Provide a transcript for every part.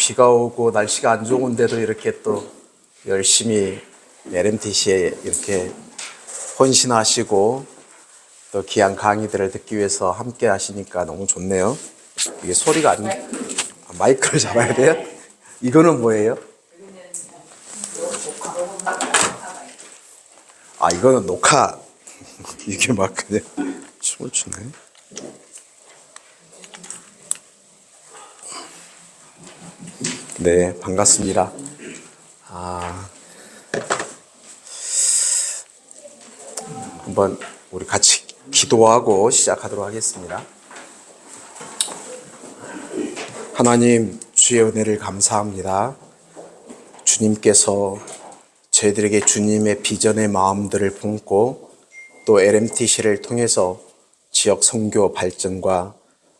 비가 오고 날씨가 안 좋은데도 이렇게 또 열심히 LMTC에 이렇게 헌신하시고 또 귀한 강의들을 듣기 위해서 함께 하시니까 너무 좋네요. 이게 소리가 마이크를 잡아야 돼요? 이거는 뭐예요? 이거는 녹화. 이게 막 그냥 춤을 추네. 네, 반갑습니다. 한번 우리 같이 기도하고 시작하도록 하겠습니다. 하나님, 주의 은혜를 감사합니다. 주님께서 저희들에게 주님의 비전의 마음들을 품고 또 LMTC를 통해서 지역 선교 발전과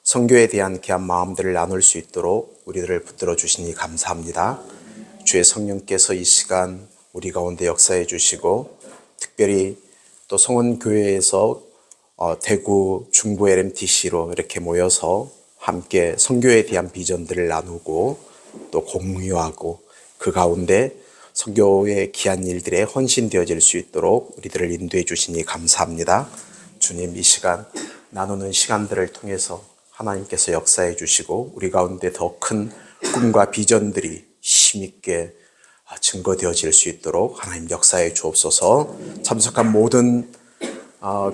선교에 대한 귀한 마음들을 나눌 수 있도록 우리들을 붙들어 주시니 감사합니다. 주의 성령께서 이 시간 우리 가운데 역사해 주시고 특별히 또 성원교회에서 대구 중부 LMTC로 이렇게 모여서 함께 선교에 대한 비전들을 나누고 또 공유하고 그 가운데 선교의 귀한 일들에 헌신되어질 수 있도록 우리들을 인도해 주시니 감사합니다. 주님, 이 시간 나누는 시간들을 통해서 하나님께서 역사해 주시고 우리 가운데 더 큰 꿈과 비전들이 힘있게 증거되어질 수 있도록 하나님 역사해 주옵소서. 참석한 모든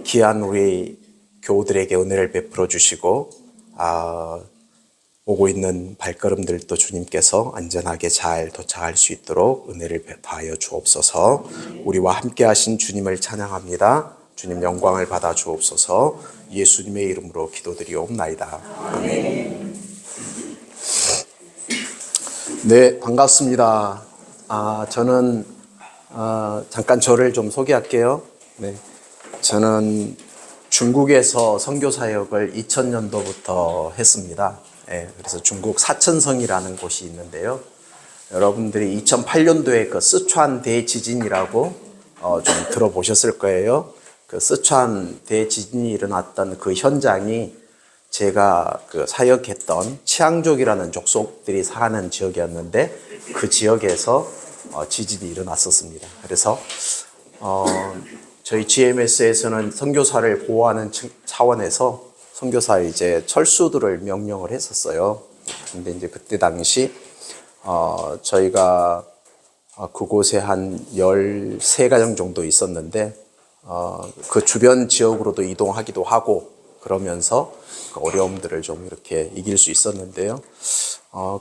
귀한 우리 교우들에게 은혜를 베풀어 주시고 오고 있는 발걸음들도 주님께서 안전하게 잘 도착할 수 있도록 은혜를 베하여 주옵소서. 우리와 함께 하신 주님을 찬양합니다. 주님 영광을 받아 주옵소서. 예수님의 이름으로 기도드리옵나이다. 아멘. 네, 반갑습니다. 저는 잠깐 저를 좀 소개할게요. 네, 저는 중국에서 선교 사역을 2000년도부터 했습니다. 네, 그래서 중국 사천성이라는 곳이 있는데요. 여러분들이 2008년도에 그 쓰촨 대지진이라고 좀 들어보셨을 거예요. 그 쓰촨 대지진이 일어났던 그 현장이 제가 그 사역했던 치앙족이라는 족속들이 사는 지역이었는데 그 지역에서 지진이 일어났었습니다. 그래서 저희 GMS에서는 선교사를 보호하는 차원에서 선교사의 이제 철수들을 명령을 했었어요. 근데 이제 그때 당시 저희가 그곳에 한 13가정 정도 있었는데 그 주변 지역으로도 이동하기도 하고 그러면서 그 어려움들을 좀 이렇게 이길 수 있었는데요.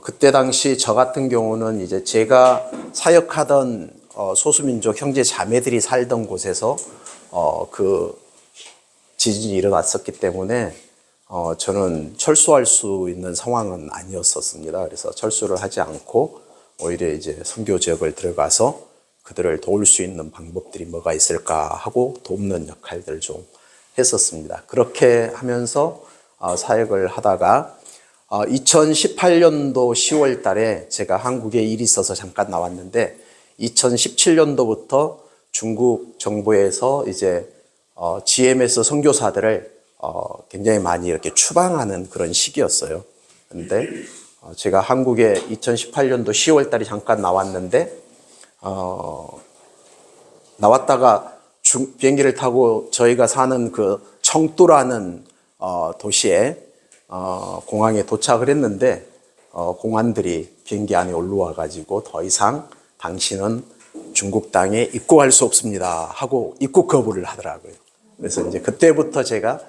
그때 당시 저 같은 경우는 이제 제가 사역하던 소수민족 형제 자매들이 살던 곳에서 그 지진이 일어났었기 때문에 저는 철수할 수 있는 상황은 아니었었습니다. 그래서 철수를 하지 않고 오히려 이제 선교 지역을 들어가서 그들을 도울 수 있는 방법들이 뭐가 있을까 하고 돕는 역할들을 좀 했었습니다. 그렇게 하면서 사역을 하다가 2018년도 10월 달에 제가 한국에 일이 있어서 잠깐 나왔는데 2017년도부터 중국 정부에서 이제 GMS 선교사들을 굉장히 많이 이렇게 추방하는 그런 시기였어요. 근데 제가 한국에 2018년도 10월 달에 잠깐 나왔는데 나왔다가 비행기를 타고 저희가 사는 그 청두라는 도시에 공항에 도착을 했는데 공안들이 비행기 안에 올라와 가지고 더 이상 당신은 중국 땅에 입국할 수 없습니다 하고 입국 거부를 하더라고요. 그래서 이제 그때부터 제가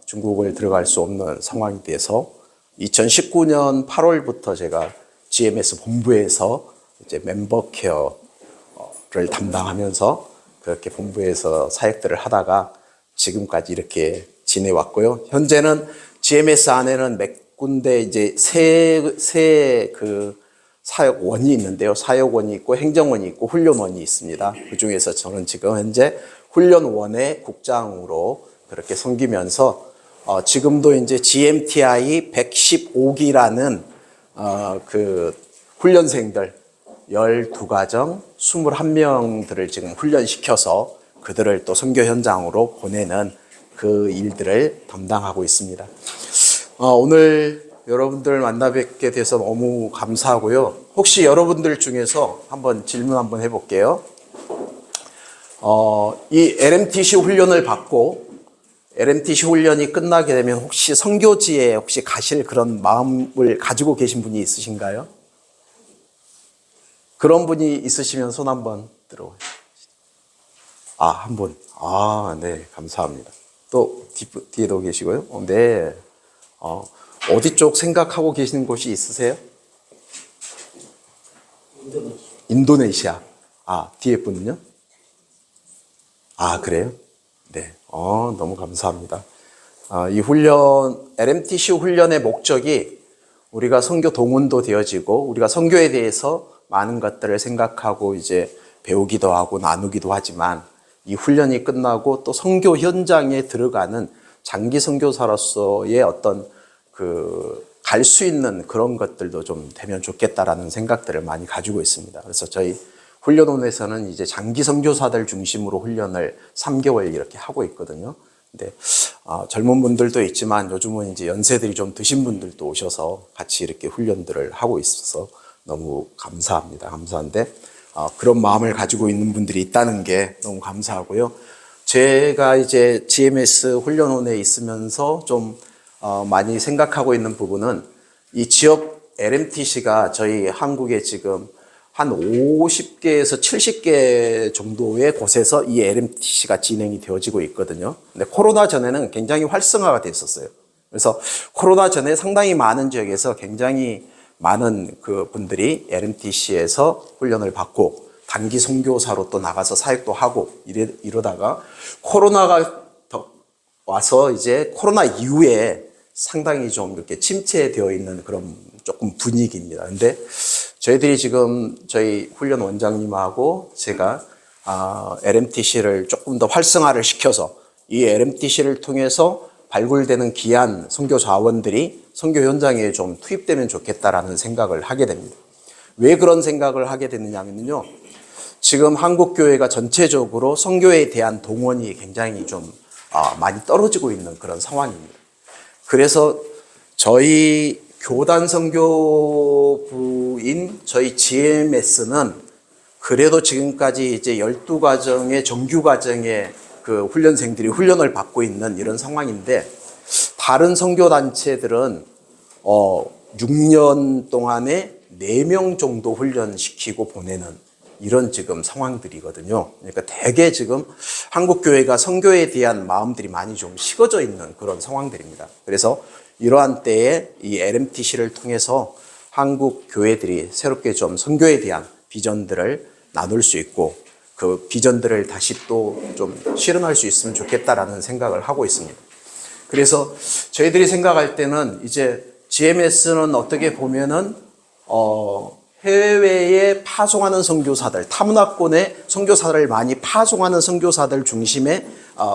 중국을 들어갈 수 없는 상황이 돼서 2019년 8월부터 제가 GMS 본부에서 이제 멤버 케어를 담당하면서 그렇게 본부에서 사역들을 하다가 지금까지 이렇게 지내왔고요. 현재는 GMS 안에는 몇 군데 이제 세 그 사역원이 있는데요. 사역원이 있고 행정원이 있고 훈련원이 있습니다. 그 중에서 저는 지금 현재 훈련원의 국장으로 그렇게 섬기면서 지금도 이제 GMTI 115기라는 그 훈련생들 12가정 21명들을 지금 훈련시켜서 그들을 또 선교 현장으로 보내는 그 일들을 담당하고 있습니다. 오늘 여러분들 만나 뵙게 돼서 너무 감사하고요. 혹시 여러분들 중에서 질문 한번 해볼게요. 이 LMTC 훈련을 받고 LMTC 훈련이 끝나게 되면 혹시 선교지에 혹시 가실 그런 마음을 가지고 계신 분이 있으신가요? 그런 분이 있으시면 손 한번 들어보세요. 한 분. 네, 감사합니다. 또 뒤에도 계시고요. 네. 어디 쪽 생각하고 계시는 곳이 있으세요? 인도네시아. 뒤에 분은요? 그래요? 네. 너무 감사합니다. 이 LMTC 훈련의 목적이 우리가 선교 동원도 되어지고, 우리가 선교에 대해서 많은 것들을 생각하고 이제 배우기도 하고 나누기도 하지만, 이 훈련이 끝나고 또 선교 현장에 들어가는 장기 선교사로서의 어떤 갈 수 있는 그런 것들도 좀 되면 좋겠다라는 생각들을 많이 가지고 있습니다. 그래서 저희 훈련원에서는 이제 장기 선교사들 중심으로 훈련을 3개월 이렇게 하고 있거든요. 근데 젊은 분들도 있지만 요즘은 이제 연세들이 좀 드신 분들도 오셔서 같이 이렇게 훈련들을 하고 있어서 너무 감사합니다. 감사한데 그런 마음을 가지고 있는 분들이 있다는 게 너무 감사하고요. 제가 이제 GMS 훈련원에 있으면서 좀 많이 생각하고 있는 부분은 이 지역 LMTC가 저희 한국에 지금 한 50개에서 70개 정도의 곳에서 이 LMTC가 진행이 되어지고 있거든요. 근데 코로나 전에는 굉장히 활성화가 됐었어요. 그래서 코로나 전에 상당히 많은 지역에서 굉장히 많은 분들이 LMTC에서 훈련을 받고 단기 선교사로 또 나가서 사역도 하고 이러다가 코로나가 와서 이제 코로나 이후에 상당히 좀 이렇게 침체되어 있는 그런 조금 분위기입니다. 근데 저희들이 지금 저희 훈련 원장님하고 제가 LMTC를 조금 더 활성화를 시켜서 이 LMTC를 통해서 발굴되는 귀한 선교 자원들이 선교 현장에 좀 투입되면 좋겠다라는 생각을 하게 됩니다. 왜 그런 생각을 하게 됐느냐면요. 지금 한국 교회가 전체적으로 선교에 대한 동원이 굉장히 좀 많이 떨어지고 있는 그런 상황입니다. 그래서 저희 교단 선교부인 저희 GMS는 그래도 지금까지 이제 12과정의 정규 과정의 훈련생들이 훈련을 받고 있는 이런 상황인데, 다른 선교단체들은 6년 동안에 4명 정도 훈련시키고 보내는 이런 지금 상황들이거든요. 그러니까 대개 지금 한국교회가 선교에 대한 마음들이 많이 좀 식어져 있는 그런 상황들입니다. 그래서 이러한 때에 이 LMTC를 통해서 한국 교회들이 새롭게 좀 선교에 대한 비전들을 나눌 수 있고 그 비전들을 다시 또 좀 실현할 수 있으면 좋겠다라는 생각을 하고 있습니다. 그래서 저희들이 생각할 때는 이제 GMS는 어떻게 보면은 해외에 파송하는 선교사들, 타문화권에 선교사들을 많이 파송하는 선교사들 중심의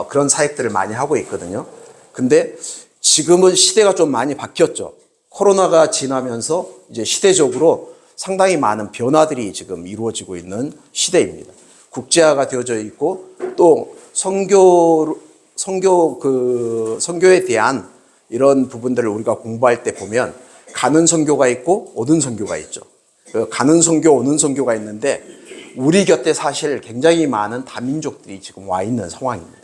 그런 사역들을 많이 하고 있거든요. 근데 지금은 시대가 좀 많이 바뀌었죠. 코로나가 지나면서 이제 시대적으로 상당히 많은 변화들이 지금 이루어지고 있는 시대입니다. 국제화가 되어져 있고 또 선교에 대한 이런 부분들을 우리가 공부할 때 보면 가는 선교가 있고 오는 선교가 있죠. 가는 선교, 오는 선교가 있는데 우리 곁에 사실 굉장히 많은 다민족들이 지금 와 있는 상황입니다.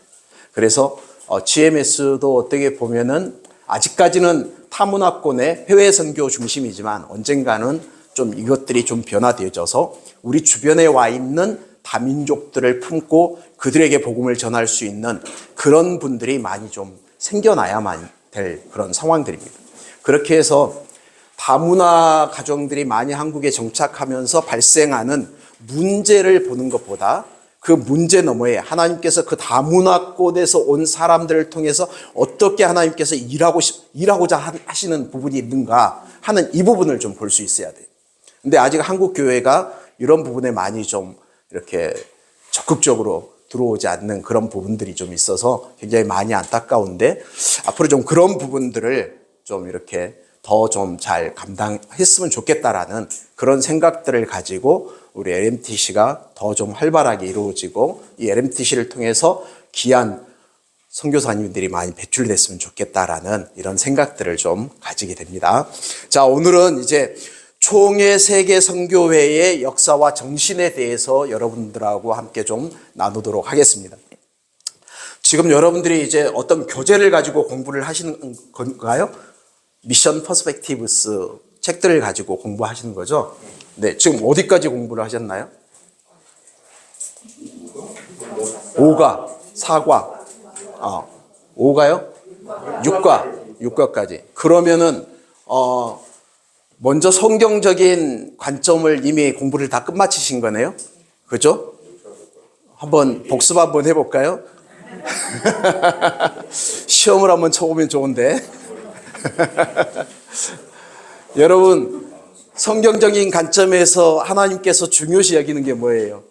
그래서 GMS도 어떻게 보면은 아직까지는 타문화권의 해외 선교 중심이지만 언젠가는 좀 이것들이 좀 변화되어져서 우리 주변에 와 있는 다민족들을 품고 그들에게 복음을 전할 수 있는 그런 분들이 많이 좀 생겨나야만 될 그런 상황들입니다. 그렇게 해서 다문화 가정들이 많이 한국에 정착하면서 발생하는 문제를 보는 것보다 그 문제 너머에 하나님께서 그 다문화권에서 온 사람들을 통해서 어떻게 하나님께서 일하고자 하시는 부분이 있는가 하는 이 부분을 좀 볼 수 있어야 돼요. 근데 아직 한국 교회가 이런 부분에 많이 좀 이렇게 적극적으로 들어오지 않는 그런 부분들이 좀 있어서 굉장히 많이 안타까운데 앞으로 좀 그런 부분들을 좀 이렇게 더 좀 잘 감당했으면 좋겠다라는 그런 생각들을 가지고 우리 LMTC가 더 좀 활발하게 이루어지고 이 LMTC를 통해서 귀한 선교사님들이 많이 배출됐으면 좋겠다라는 이런 생각들을 좀 가지게 됩니다. 자, 오늘은 이제 총회 세계 선교회의 역사와 정신에 대해서 여러분들하고 함께 좀 나누도록 하겠습니다. 지금 여러분들이 이제 어떤 교재를 가지고 공부를 하시는 건가요? 미션 퍼스펙티브스 책들을 가지고 공부하시는 거죠? 네, 지금 어디까지 공부를 하셨나요? 5과, 4과, 5가요? 6과까지. 그러면은 먼저 성경적인 관점을 이미 공부를 다 끝마치신 거네요? 그죠? 한번 복습 한번 해볼까요? 시험을 한번 쳐보면 좋은데. 여러분, 성경적인 관점에서 하나님께서 중요시 여기는 게 뭐예요?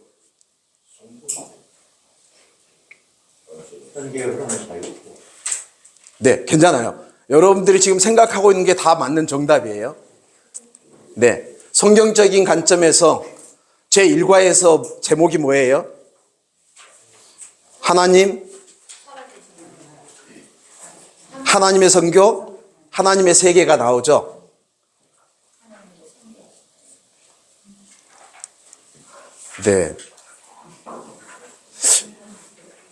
네, 괜찮아요. 여러분들이 지금 생각하고 있는 게 다 맞는 정답이에요. 네, 성경적인 관점에서 제1과에서 제목이 뭐예요? 하나님의 선교, 하나님의 세계가 나오죠. 네.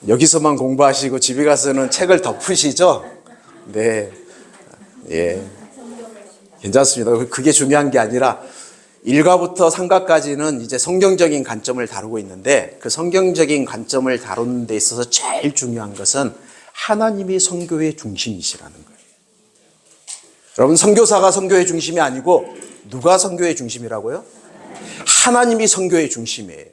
여기서만 공부하시고 집에 가서는 책을 덮으시죠? 네. 예. 괜찮습니다. 그게 중요한 게 아니라 1과부터 3과까지는 이제 성경적인 관점을 다루고 있는데 그 성경적인 관점을 다루는 데 있어서 제일 중요한 것은 하나님이 선교의 중심이시라는 거예요. 여러분, 선교사가 선교의 중심이 아니고 누가 선교의 중심이라고요? 하나님이 선교의 중심이에요.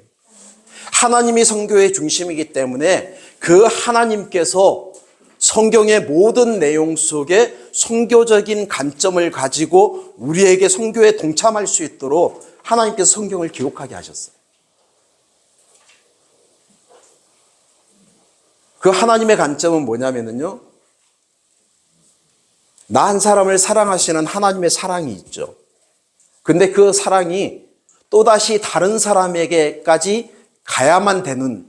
하나님이 선교의 중심이기 때문에 그 하나님께서 성경의 모든 내용 속에 선교적인 관점을 가지고 우리에게 선교에 동참할 수 있도록 하나님께서 성경을 기록하게 하셨어요. 그 하나님의 관점은 뭐냐면요, 나 한 사람을 사랑하시는 하나님의 사랑이 있죠. 근데 그 사랑이 또다시 다른 사람에게까지 가야만 되는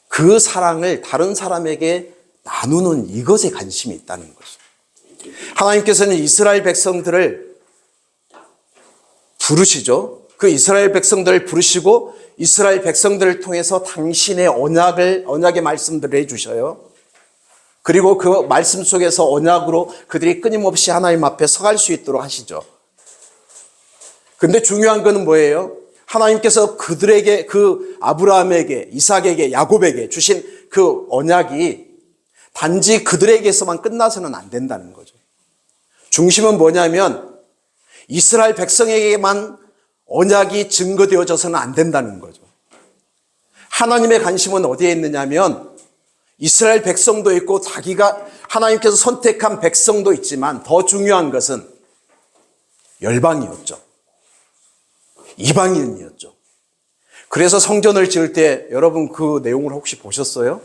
그 사랑을 다른 사람에게 나누는 이것에 관심이 있다는 거죠. 하나님께서는 이스라엘 백성들을 부르시죠. 그 이스라엘 백성들을 부르시고 이스라엘 백성들을 통해서 당신의 언약의 말씀들을 해주셔요. 그리고 그 말씀 속에서 언약으로 그들이 끊임없이 하나님 앞에 서갈 수 있도록 하시죠. 근데 중요한 거는 뭐예요? 하나님께서 그들에게, 그 아브라함에게, 이삭에게, 야곱에게 주신 그 언약이 단지 그들에게서만 끝나서는 안 된다는 거죠. 중심은 뭐냐면 이스라엘 백성에게만 언약이 증거되어져서는 안 된다는 거죠. 하나님의 관심은 어디에 있느냐면 이스라엘 백성도 있고 자기가 하나님께서 선택한 백성도 있지만 더 중요한 것은 열방이었죠. 이방인이었죠. 그래서 성전을 지을 때 여러분 그 내용을 혹시 보셨어요?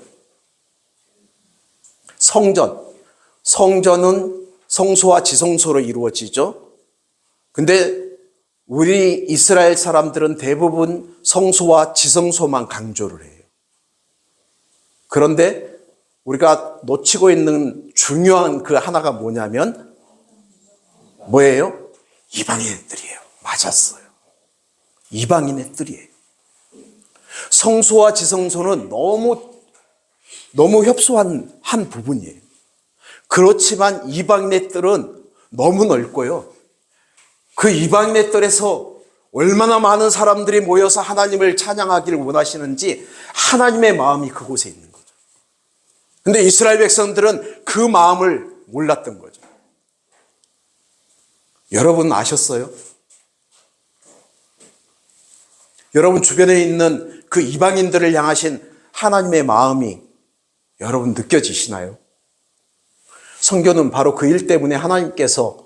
성전은 성소와 지성소로 이루어지죠. 근데 우리 이스라엘 사람들은 대부분 성소와 지성소만 강조를 해요. 그런데 우리가 놓치고 있는 중요한 그 하나가 뭐냐면 뭐예요? 이방인의 뜰이에요. 맞았어요. 이방인의 뜰이에요. 성소와 지성소는 너무 협소한 한 부분이에요. 그렇지만 이방인의 뜰은 너무 넓고요. 그 이방인의 뜰에서 얼마나 많은 사람들이 모여서 하나님을 찬양하기를 원하시는지 하나님의 마음이 그곳에 있는 거죠. 근데 이스라엘 백성들은 그 마음을 몰랐던 거죠. 여러분 아셨어요? 여러분 주변에 있는 그 이방인들을 향하신 하나님의 마음이 여러분 느껴지시나요? 선교는 바로 그 일 때문에 하나님께서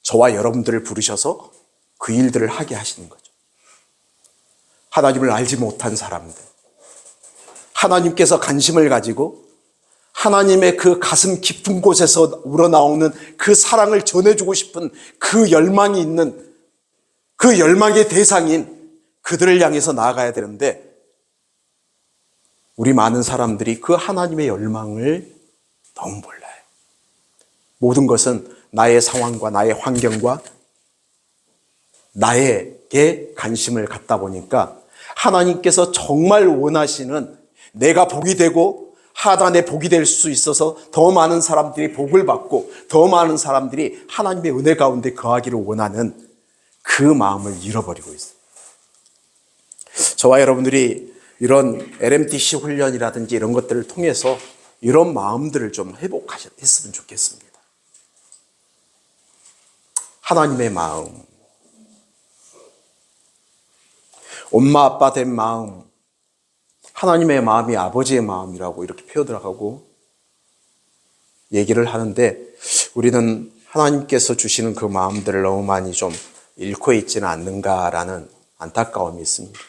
저와 여러분들을 부르셔서 그 일들을 하게 하시는 거죠. 하나님을 알지 못한 사람들, 하나님께서 관심을 가지고 하나님의 그 가슴 깊은 곳에서 우러나오는 그 사랑을 전해주고 싶은 그 열망이 있는 그 열망의 대상인 그들을 향해서 나아가야 되는데 우리 많은 사람들이 그 하나님의 열망을 너무 몰라요. 모든 것은 나의 상황과 나의 환경과 나에게 관심을 갖다 보니까 하나님께서 정말 원하시는 내가 복이 되고 하나님의 복이 될 수 있어서 더 많은 사람들이 복을 받고 더 많은 사람들이 하나님의 은혜 가운데 거하기를 원하는 그 마음을 잃어버리고 있어요. 저와 여러분들이 이런 LMTC 훈련이라든지 이런 것들을 통해서 이런 마음들을 좀 회복했으면 좋겠습니다. 하나님의 마음, 엄마 아빠 된 마음, 하나님의 마음이 아버지의 마음이라고 이렇게 표현을 하고 얘기를 하는데 우리는 하나님께서 주시는 그 마음들을 너무 많이 좀 잃고 있지는 않는가라는 안타까움이 있습니다.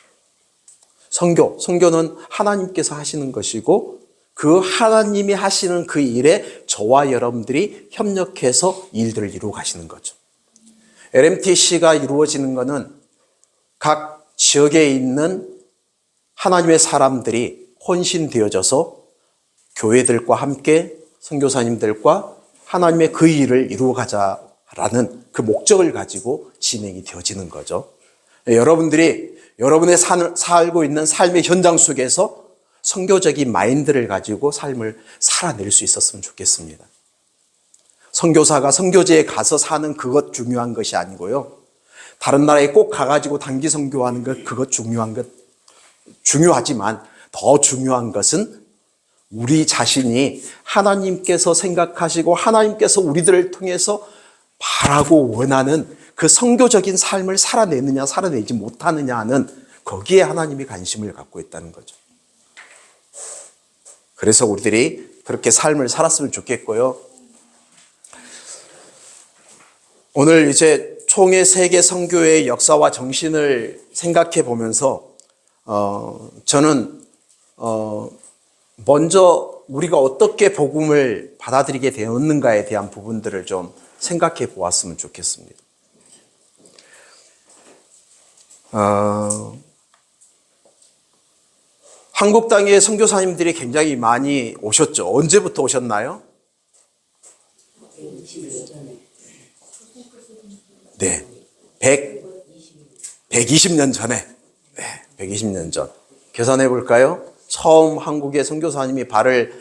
선교는 하나님께서 하시는 것이고 그 하나님이 하시는 그 일에 저와 여러분들이 협력해서 일들을 이루어 가시는 거죠. LMTC가 이루어지는 것은 각 지역에 있는 하나님의 사람들이 혼신되어져서 교회들과 함께 선교사님들과 하나님의 그 일을 이루어가자라는 그 목적을 가지고 진행이 되어지는 거죠. 여러분들이 여러분의 살고 있는 삶의 현장 속에서 선교적인 마인드를 가지고 삶을 살아낼 수 있었으면 좋겠습니다. 선교사가 선교지에 가서 사는 그것 중요한 것이 아니고요. 다른 나라에 꼭 가가지고 단기 선교하는 것 그것 중요하지만 더 중요한 것은 우리 자신이 하나님께서 생각하시고 하나님께서 우리들을 통해서 바라고 원하는 그 선교적인 삶을 살아내느냐 살아내지 못하느냐 하는 거기에 하나님이 관심을 갖고 있다는 거죠. 그래서 우리들이 그렇게 삶을 살았으면 좋겠고요. 오늘 이제 총회 세계 선교의 역사와 정신을 생각해 보면서 저는 먼저 우리가 어떻게 복음을 받아들이게 되었는가에 대한 부분들을 좀 생각해 보았으면 좋겠습니다. 한국 땅에 선교사님들이 굉장히 많이 오셨죠. 언제부터 오셨나요? 네, 120년 전에. 네, 120년 전. 계산해 볼까요? 처음 한국의 선교사님이 발을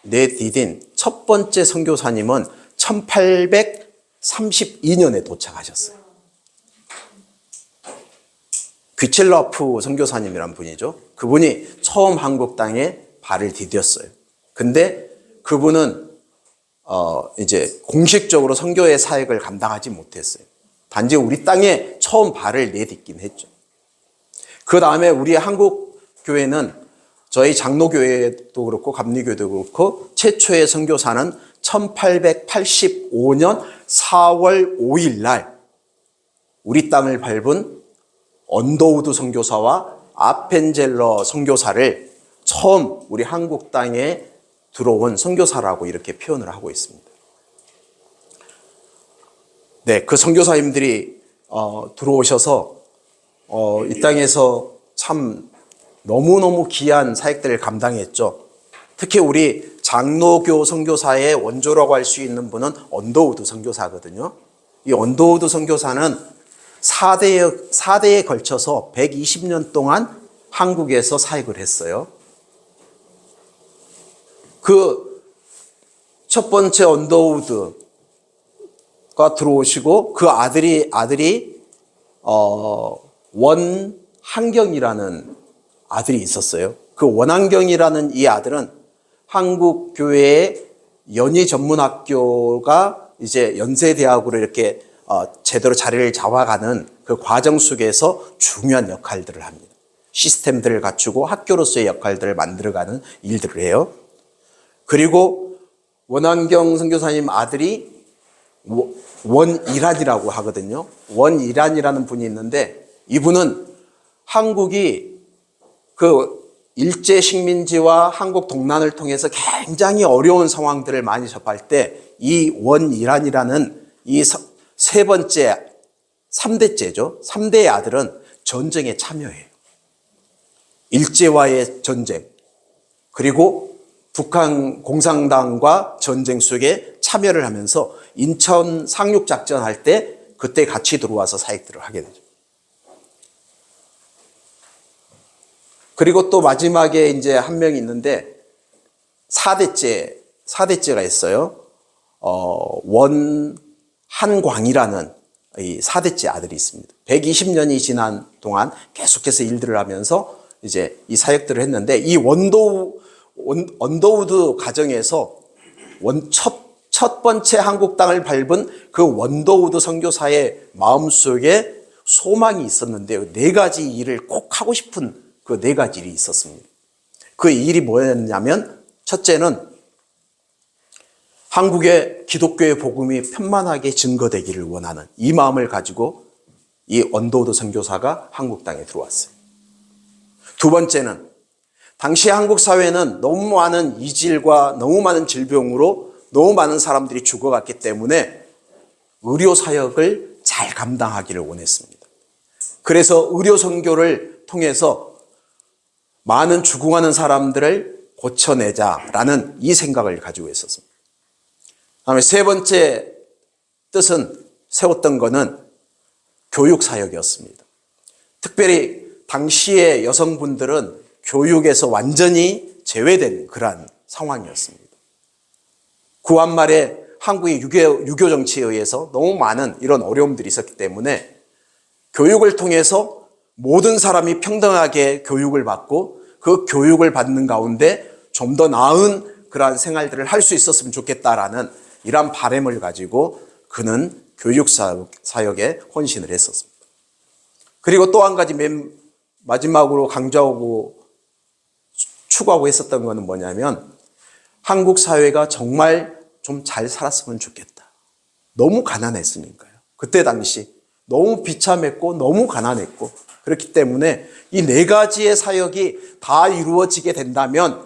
내디딘 첫 번째 선교사님은 1832년에 도착하셨어요. 귀첼러프 선교사님이란 분이죠. 그분이 처음 한국 땅에 발을 디뎠어요. 근데 그분은 이제 공식적으로 선교의 사역을 감당하지 못했어요. 단지 우리 땅에 처음 발을 내딛긴 했죠. 그 다음에 우리 한국 교회는 저희 장로교회도 그렇고 감리교회도 그렇고 최초의 선교사는 1885년 4월 5일 날 우리 땅을 밟은 언더우드 선교사와 아펜젤러 선교사를 처음 우리 한국 땅에 들어온 선교사라고 이렇게 표현을 하고 있습니다. 네, 그 선교사님들이 들어오셔서 이 땅에서 참 너무너무 귀한 사역들을 감당했죠. 특히 우리 장로교 선교사의 원조라고 할 수 있는 분은 언더우드 선교사거든요. 이 언더우드 선교사는 4대에 걸쳐서 120년 동안 한국에서 사역을 했어요. 그 첫 번째 언더우드가 들어오시고 그 아들이 원한경이라는 아들이 있었어요. 그 원한경이라는 이 아들은 한국 교회의 연희전문학교가 이제 연세대학으로 이렇게 제대로 자리를 잡아가는 그 과정 속에서 중요한 역할들을 합니다. 시스템들을 갖추고 학교로서의 역할들을 만들어가는 일들을 해요. 그리고 원한경 선교사님 아들이 원이란이라고 하거든요. 원이란이라는 분이 있는데 이분은 한국이 그 일제 식민지와 한국 동란을 통해서 굉장히 어려운 상황들을 많이 접할 때 이 원이란이라는 이 세 번째, 3대째죠. 3대의 아들은 전쟁에 참여해요. 일제와의 전쟁, 그리고 북한 공산당과 전쟁 속에 참여를 하면서 인천 상륙작전 할 때 그때 같이 들어와서 사역들을 하게 되죠. 그리고 또 마지막에 이제 한 명이 있는데 사대째가 있어요. 원한광이라는 이 사대째 아들이 있습니다. 120년이 지난 동안 계속해서 일들을 하면서 이제 이 사역들을 했는데 이 언더우드 가정에서 첫 번째 한국 땅을 밟은 그 원더우드 선교사의 마음속에 소망이 있었는데요. 네 가지 일을 꼭 하고 싶은 그 네 가지 일이 있었습니다. 그 일이 뭐였냐면 첫째는 한국의 기독교의 복음이 편만하게 증거되기를 원하는 이 마음을 가지고 이 언더우드 선교사가 한국 땅에 들어왔어요. 두 번째는 당시 한국 사회는 너무 많은 이질과 너무 많은 질병으로 너무 많은 사람들이 죽어갔기 때문에 의료 사역을 잘 감당하기를 원했습니다. 그래서 의료 선교를 통해서 많은 죽어가는 사람들을 고쳐내자라는 이 생각을 가지고 있었습니다. 다음에 세 번째 뜻은 세웠던 것은 교육 사역이었습니다. 특별히 당시의 여성분들은 교육에서 완전히 제외된 그러한 상황이었습니다. 구한 말에 한국의 유교 정치에 의해서 너무 많은 이런 어려움들이 있었기 때문에 교육을 통해서 모든 사람이 평등하게 교육을 받고 그 교육을 받는 가운데 좀 더 나은 그러한 생활들을 할 수 있었으면 좋겠다라는 이러한 바람을 가지고 그는 교육 사역에 헌신을 했었습니다. 그리고 또 한 가지 맨 마지막으로 강조하고 추구하고 했었던 것은 뭐냐면 한국 사회가 정말 좀 잘 살았으면 좋겠다. 너무 가난했으니까요. 그때 당시 너무 비참했고 너무 가난했고 그렇기 때문에 이 네 가지의 사역이 다 이루어지게 된다면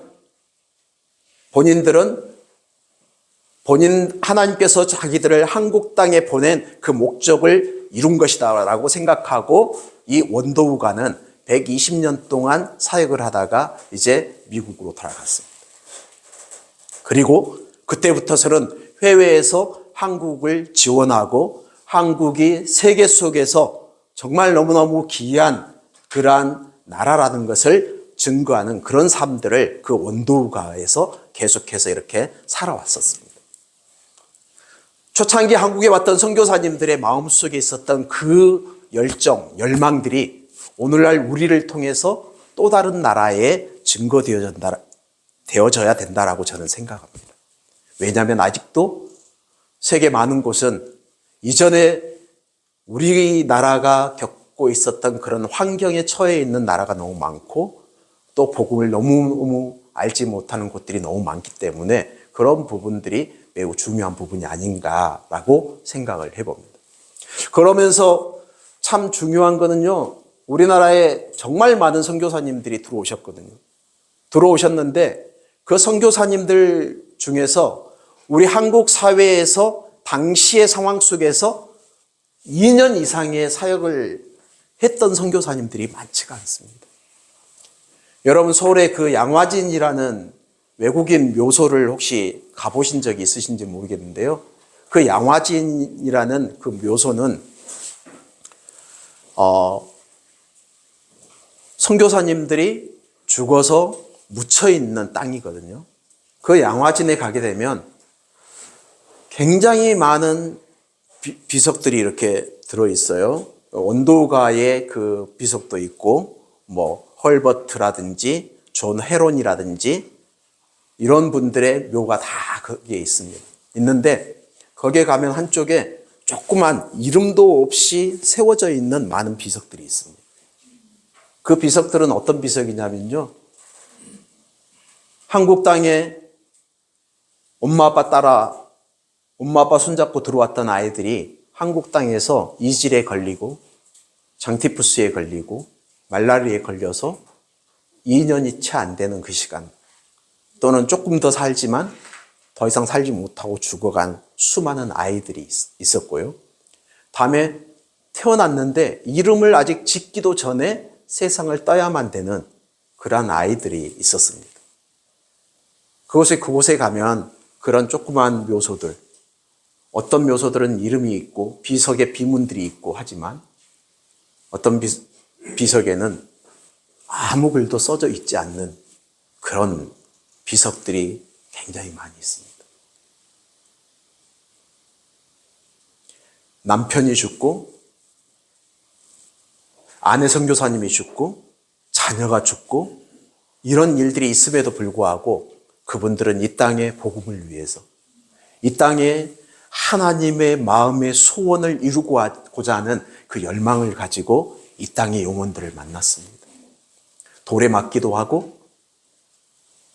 하나님께서 자기들을 한국 땅에 보낸 그 목적을 이룬 것이다라고 생각하고 이 원도우가는 120년 동안 사역을 하다가 이제 미국으로 돌아갔습니다. 그리고 그때부터서는 해외에서 한국을 지원하고 한국이 세계 속에서 정말 너무너무 귀한 그러한 나라라는 것을 증거하는 그런 삶들을 그 원도우가에서 계속해서 이렇게 살아왔었습니다. 초창기 한국에 왔던 선교사님들의 마음속에 있었던 그 열정, 열망들이 오늘날 우리를 통해서 또 다른 나라에 증거되어져야 된다라고 저는 생각합니다. 왜냐하면 아직도 세계 많은 곳은 이전에 우리나라가 겪고 있었던 그런 환경에 처해 있는 나라가 너무 많고 또 복음을 너무 알지 못하는 곳들이 너무 많기 때문에 그런 부분들이 매우 중요한 부분이 아닌가라고 생각을 해봅니다. 그러면서 참 중요한 거는요, 우리나라에 정말 많은 선교사님들이 들어오셨는데 그 선교사님들 중에서 우리 한국 사회에서 당시의 상황 속에서 2년 이상의 사역을 했던 선교사님들이 많지가 않습니다. 여러분 서울에 그 양화진이라는 외국인 묘소를 혹시 가보신 적이 있으신지 모르겠는데요. 그 양화진이라는 그 묘소는 선교사님들이 죽어서 묻혀있는 땅이거든요. 그 양화진에 가게 되면 굉장히 많은 비석들이 이렇게 들어있어요. 원도가의 그 비석도 있고, 헐버트라든지, 존 헤론이라든지, 이런 분들의 묘가 다 거기에 있는데, 거기에 가면 한쪽에 조그만 이름도 없이 세워져 있는 많은 비석들이 있습니다. 그 비석들은 어떤 비석이냐면요. 한국 땅에 엄마 아빠 손잡고 들어왔던 아이들이 한국 땅에서 이질에 걸리고 장티푸스에 걸리고 말라리아에 걸려서 2년이 채 안 되는 그 시간 또는 조금 더 살지만 더 이상 살지 못하고 죽어간 수많은 아이들이 있었고요. 다음에 태어났는데 이름을 아직 짓기도 전에 세상을 떠야만 되는 그러한 아이들이 있었습니다. 그곳에 가면 그런 조그만 묘소들, 어떤 묘소들은 이름이 있고 비석에 비문들이 있고 하지만 어떤 비석에는 아무 글도 써져 있지 않는 그런 비석들이 굉장히 많이 있습니다. 남편이 죽고 아내 선교사님이 죽고 자녀가 죽고 이런 일들이 있음에도 불구하고 그분들은 이 땅의 복음을 위해서 이 땅에 하나님의 마음의 소원을 이루고자 하는 그 열망을 가지고 이 땅의 영혼들을 만났습니다. 돌에 맞기도 하고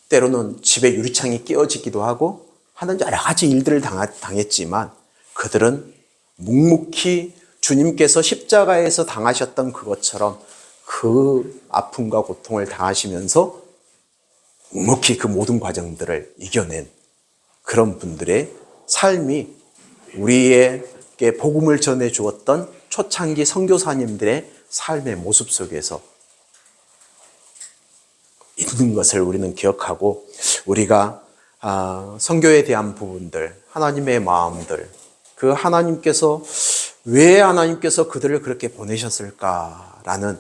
때로는 집에 유리창이 깨어지기도 하고 하는 여러 가지 일들을 당했지만 그들은 묵묵히 주님께서 십자가에서 당하셨던 그것처럼 그 아픔과 고통을 당하시면서 묵묵히 그 모든 과정들을 이겨낸 그런 분들의 삶이 우리에게 복음을 전해 주었던 초창기 선교사님들의 삶의 모습 속에서 있는 것을 우리는 기억하고 우리가 선교에 대한 부분들, 하나님의 마음들, 그 하나님께서 왜 하나님께서 그들을 그렇게 보내셨을까라는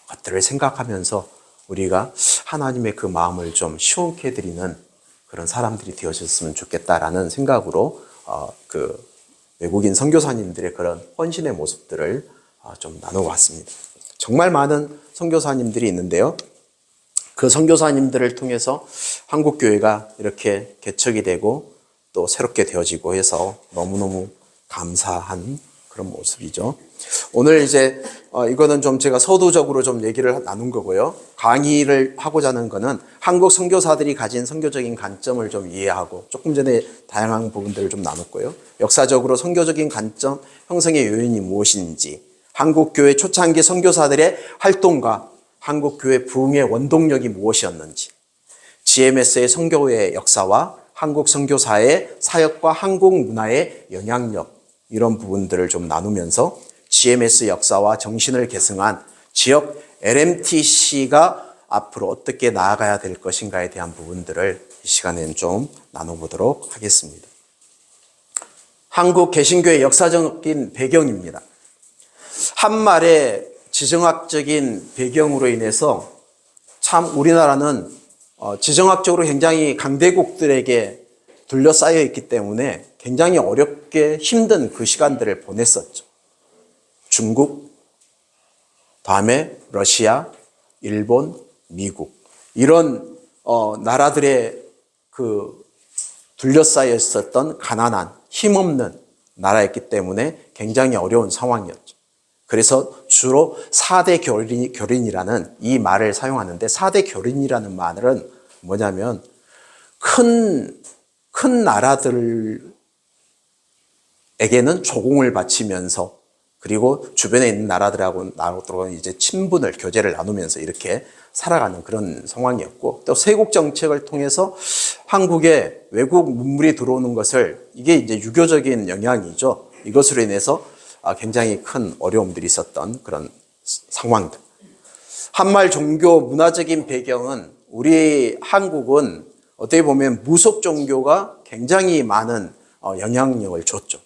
것들을 생각하면서 우리가 하나님의 그 마음을 좀 시원케 해드리는 그런 사람들이 되어졌으면 좋겠다라는 생각으로 그 외국인 선교사님들의 그런 헌신의 모습들을 좀 나눠봤습니다. 정말 많은 선교사님들이 있는데요. 그 선교사님들을 통해서 한국교회가 이렇게 개척이 되고 또 새롭게 되어지고 해서 너무너무 감사한 그런 모습이죠. 오늘 이제 이거는 좀 제가 서두적으로 좀 얘기를 나눈 거고요. 강의를 하고자 하는 거는 한국 선교사들이 가진 선교적인 관점을 좀 이해하고 조금 전에 다양한 부분들을 좀 나눴고요. 역사적으로 선교적인 관점 형성의 요인이 무엇인지, 한국교회 초창기 선교사들의 활동과 한국교회 부흥의 원동력이 무엇이었는지, GMS의 선교의 역사와 한국 선교사의 사역과 한국 문화의 영향력, 이런 부분들을 좀 나누면서 GMS 역사와 정신을 계승한 지역 LMTC가 앞으로 어떻게 나아가야 될 것인가에 대한 부분들을 이 시간에는 좀 나눠보도록 하겠습니다. 한국 개신교의 역사적인 배경입니다. 한말의 지정학적인 배경으로 인해서 참 우리나라는 지정학적으로 굉장히 강대국들에게 둘러싸여 있기 때문에 굉장히 어렵게 힘든 그 시간들을 보냈었죠. 중국, 다음에 러시아, 일본, 미국 이런 나라들의 그 둘러싸여 있었던 가난한 힘없는 나라였기 때문에 굉장히 어려운 상황이었죠. 그래서 주로 4대 교린이라는 이 말을 사용하는데 4대 교린이라는 말은 뭐냐면 큰 나라들에게는 조공을 바치면서 그리고 주변에 있는 나라들하고 이제 친분을 교제를 나누면서 이렇게 살아가는 그런 상황이었고 또 세국 정책을 통해서 한국에 외국 문물이 들어오는 것을 이게 이제 유교적인 영향이죠. 이것으로 인해서 굉장히 큰 어려움들이 있었던 그런 상황들. 한말 종교 문화적인 배경은 우리 한국은 어떻게 보면 무속 종교가 굉장히 많은 영향력을 줬죠.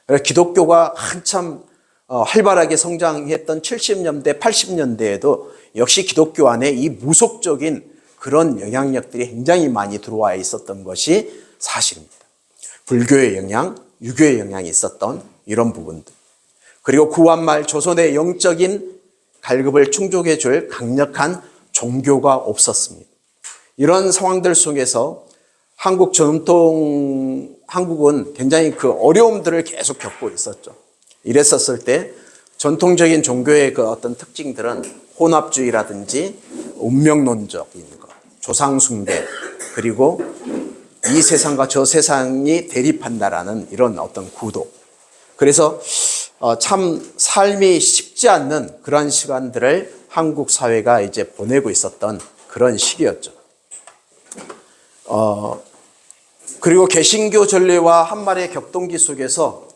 그래서 기독교가 한참 활발하게 성장했던 70년대, 80년대에도 역시 기독교 안에 이 무속적인 그런 영향력들이 굉장히 많이 들어와 있었던 것이 사실입니다. 불교의 영향, 유교의 영향이 있었던 이런 부분들. 그리고 구한말 조선의 영적인 갈급을 충족해 줄 강력한 종교가 없었습니다. 이런 상황들 속에서 한국은 굉장히 그 어려움들을 계속 겪고 있었죠. 이랬었을 때 전통적인 종교의 그 어떤 특징들은 혼합주의라든지 운명론적인 것, 조상숭배, 그리고 이 세상과 저 세상이 대립한다라는 이런 어떤 구도. 그래서 참 삶이 쉽지 않는 그런 시간들을 한국 사회가 이제 보내고 있었던 그런 시기였죠. 그리고 개신교 전례와 한말의 격동기 속에서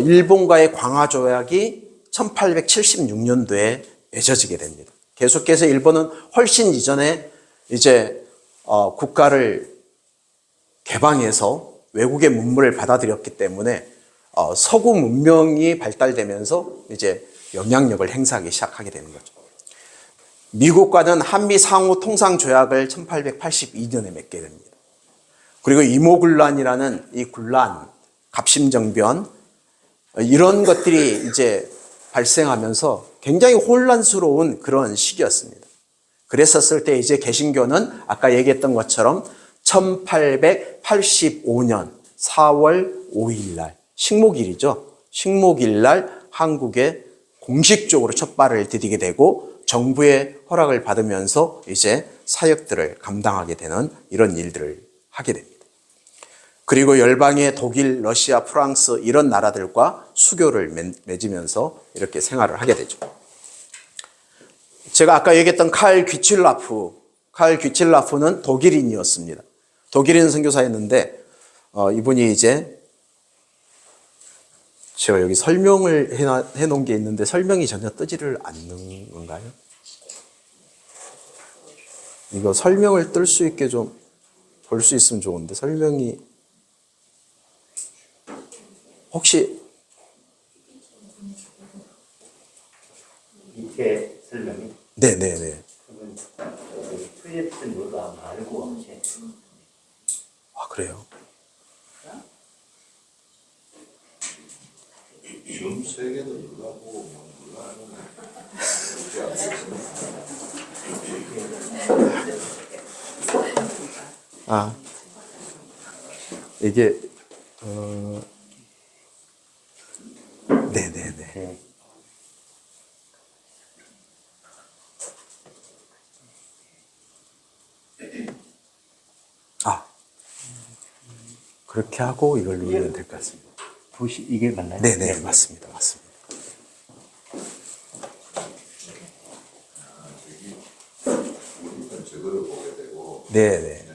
일본과의 광화 조약이 1876년도에 맺어지게 됩니다. 계속해서 일본은 훨씬 이전에 이제 국가를 개방해서 외국의 문물을 받아들였기 때문에 서구 문명이 발달되면서 이제 영향력을 행사하기 시작하게 되는 거죠. 미국과는 한미 상호 통상 조약을 1882년에 맺게 됩니다. 그리고 이모군란이라는 이 군란, 갑심정변 이런 것들이 이제 발생하면서 굉장히 혼란스러운 그런 시기였습니다. 그랬었을 때 이제 개신교는 아까 얘기했던 것처럼 1885년 4월 5일 날 식목일이죠. 식목일 날 한국에 공식적으로 첫 발을 디디게 되고 정부의 허락을 받으면서 이제 사역들을 감당하게 되는 이런 일들을 하게 됩니다. 그리고 열방의 독일, 러시아, 프랑스 이런 나라들과 수교를 맺으면서 이렇게 생활을 하게 되죠. 제가 아까 얘기했던 칼 귀칠라프는 독일인이었습니다. 독일인 선교사였는데 이분이 이제 제가 여기 설명을 해놓은 게 있는데 설명이 전혀 뜨지를 않는 건가요? 이거 설명을 뜰 수 있게 좀 볼 수 있으면 좋은데 설명이 혹시 밑에 설명이? 네네네. 프레스 뭐가 말고 하세요. 아 그래요? 줌 3개도 눌러보고 눌러하는 아 이게 네네네. 아 그렇게 하고 이걸 누르면 될 것 같습니다. 보시 이게 맞나요? 네네 맞습니다. 맞습니다. 저거를 보게 되고 네네.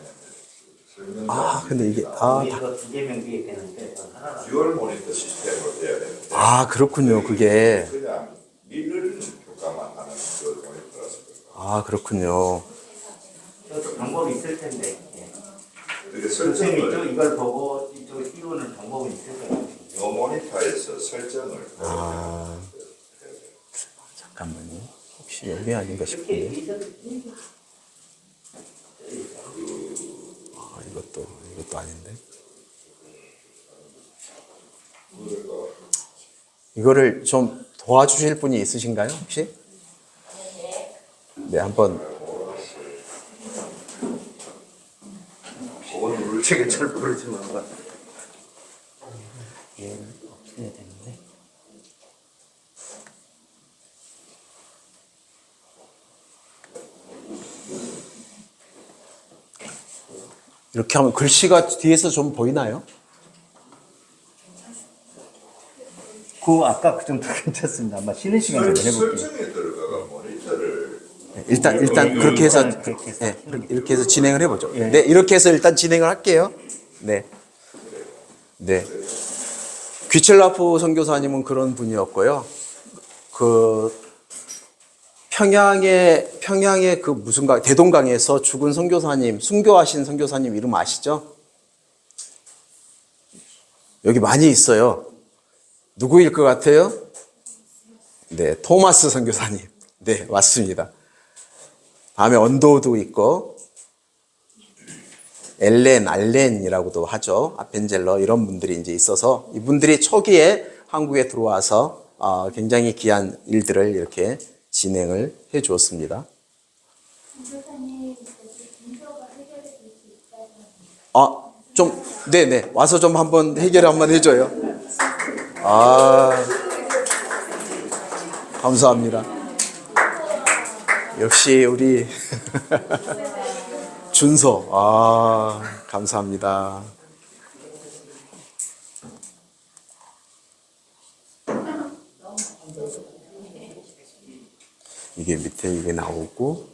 설명 아 근데 이게 이거 두 개명 뒤에 되는데 하나가 듀얼 모니터 시스템으로 돼야 되는데 그렇군요. 그게 그냥 미를 효과만 하는 듀얼 모니터라서 아 그렇군요. 저 방법이 있을 텐데. 그게 선생님이 설정을 이걸 보고 이쪽에 띄우는 방법이 있을 거예요. 이 모니터에서 설정을 잠깐만요. 혹시 여기 아닌가 싶은데. 이것도 아닌데. 이거를 좀 도와주실 분이 있으신가요, 혹시? 네, 한번. 그건 누를 제가 잘 모르지만 예, 어떻게 해야 되는데? 이렇게 하면 글씨가 뒤에서 좀 보이나요? 아까 그 정도 괜찮습니다. 아마 쉬는 시간에 해볼게요. 설정에 들어가가 모니터를 일단 그렇게 해서 이렇게 해서 진행을 해보죠. 예. 네, 이렇게 해서 일단 진행을 할게요. 네, 네. 귀첼라프 선교사님은 그런 분이었고요. 그 평양의 그 무슨 대동강에서 죽은 선교사님, 순교하신 선교사님 이름 아시죠? 여기 많이 있어요. 누구일 것 같아요? 네, 토마스 선교사님. 네, 맞습니다. 다음에 언도도 있고, 알렌이라고도 하죠. 아펜젤러 이런 분들이 이제 있어서 이분들이 초기에 한국에 들어와서 굉장히 귀한 일들을 이렇게 진행을 해 주었습니다. 네네. 와서 좀 한번 해결 한번 해줘요. 감사합니다. 역시 우리 준서. 감사합니다. 이게 밑에 이게 나오고,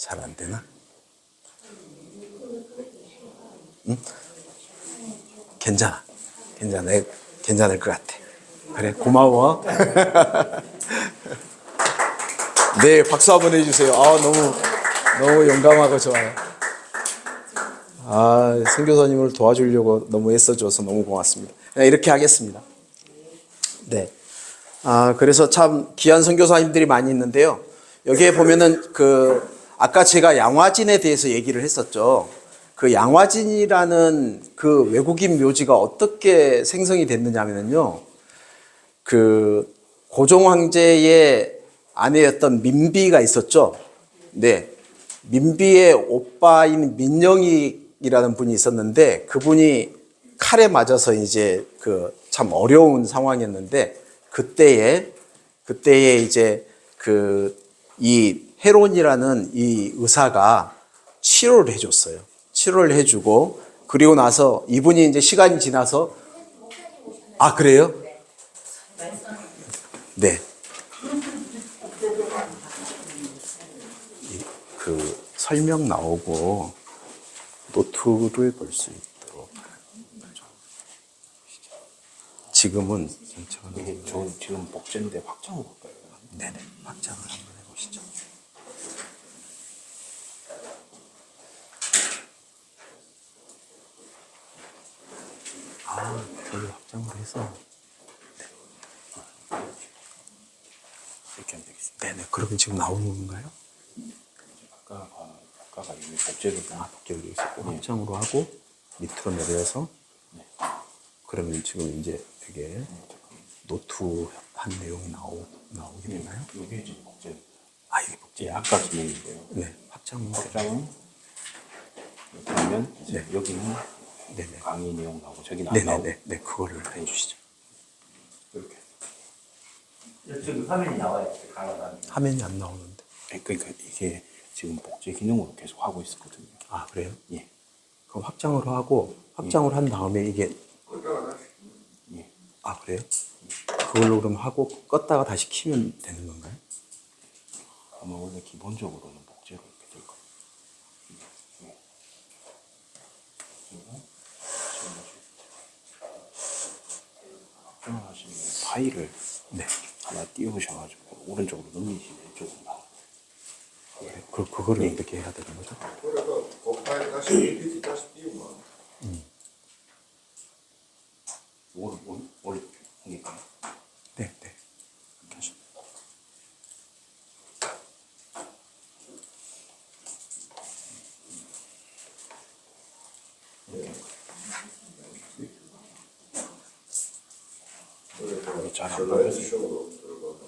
잘 안 되나? 응? 괜찮아. 괜찮을 것 같아. 그래, 고마워. 네, 박수 한번 해주세요. 너무 용감하고 좋아요. 선교사님을 도와주려고 너무 애써줘서 너무 고맙습니다. 이렇게 하겠습니다. 네. 그래서 참 귀한 선교사님들이 많이 있는데요. 여기에 보면은 아까 제가 양화진에 대해서 얘기를 했었죠. 그 양화진이라는 그 외국인 묘지가 어떻게 생성이 됐느냐면요. 그 고종 황제의 아내였던 민비가 있었죠. 네. 민비의 오빠인 민영이라는 분이 있었는데 그분이 칼에 맞아서 이제 참 어려운 상황이었는데 그때에 이제 이 헤론이라는 이 의사가 치료를 해줬어요. 치료를 해주고 그리고 나서 이분이 이제 시간이 지나서 그래요? 네. 설명 나오고 노트를 볼 수 있도록 지금은 이게 지금 복제인데 확장을 볼까요? 네네 확장을 한번 해보시죠. 저기 확장을 해서 이렇게 하면 되겠습니다. 네네 그러면 지금 나오는 건가요? 아까가 이미 복제를 복제로 되어 있었고 확장으로 하고 밑으로 내려서 그러면 지금 이제 이게 노트 한 내용이 나오게 되나요? 이게 지금 복제. 이게 복제. 예, 아까 기능인데요. 네, 확장은 확장은 이렇게 하면 이제 여기는 네네. 강의 내용 나오고 저기는 안 나오고. 네, 그거를 해주시죠. 이렇게. 지금 화면이 나와요. 강화가. 화면이 안 나오는데. 그러니까 이게 지금 복제 기능으로 계속 하고 있었거든요. 그래요? 예. 그럼 확장으로 하고 확장을 한 다음에 이게 예. 그래요? 그걸로 그럼 하고 껐다가 다시 키면 되는 건가요? 아마 원래 기본적으로는 복제로 이렇게 될 거예요. 예. 그리고 확장을 하시면 파일을 하나 띄우셔가지고 오른쪽으로 넘기시면 이쪽으로 나와요. 그거를 어떻게 해야 되는 거죠? 그래서 그 파일 다시 PPT 다시 띄우면 오늘 옮길까요? 네. 이렇게 하시면 이게 잘안 나와서 쇼로 들어가서